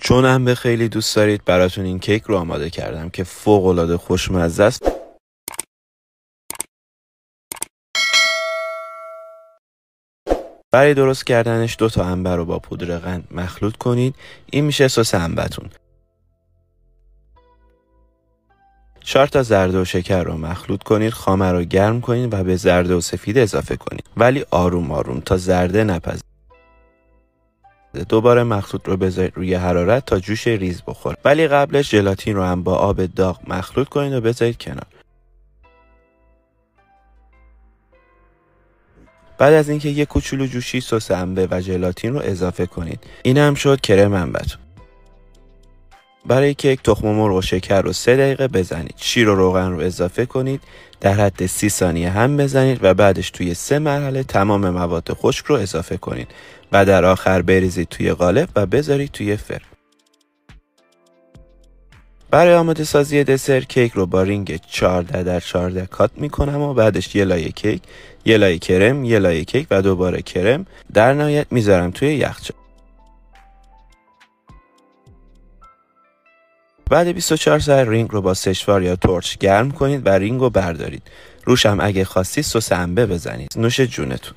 چون انبه خیلی دوست دارید براتون این کیک رو آماده کردم که فوق‌العاده خوشمزه است. برای درست کردنش 2 تا انبه رو با پودر قند مخلوط کنید. این میشه سس انبه‌تون. 4 تا زرده و شکر رو مخلوط کنید. خامه رو گرم کنید و به زرده و سفید اضافه کنید. ولی آروم آروم تا زرده نپزید. دوباره مخلوط رو بذارید روی حرارت تا جوش ریز بخوره. ولی قبلش ژلاتین رو هم با آب داغ مخلوط کنید و بذارید کنار. بعد از اینکه یک کوچولو جوشی سس انبه و ژلاتین رو اضافه کنید. این هم شد کرم انبه‌تون. برای کیک تخم مرغ و شکر رو 3 دقیقه بزنید. شیر و روغن رو اضافه کنید. در حد 30 ثانیه هم بزنید و بعدش توی 3 مرحله تمام مواد خشک رو اضافه کنید و در آخر بریزید توی قالب و بذارید توی فرن. برای آماده سازی دسر کیک رو با رینگ 14 در 14 کات میکنم و بعدش یه لایه کیک، یه لایه کرم، یه لایه کیک و دوباره کرم. در نهایت میذارم توی یخچال. بعد 24 ساعت رینگ رو با سشوار یا تورچ گرم کنید و رینگ رو بردارید. روش هم اگه خواستید سس انبه بزنید. نوش جونتون.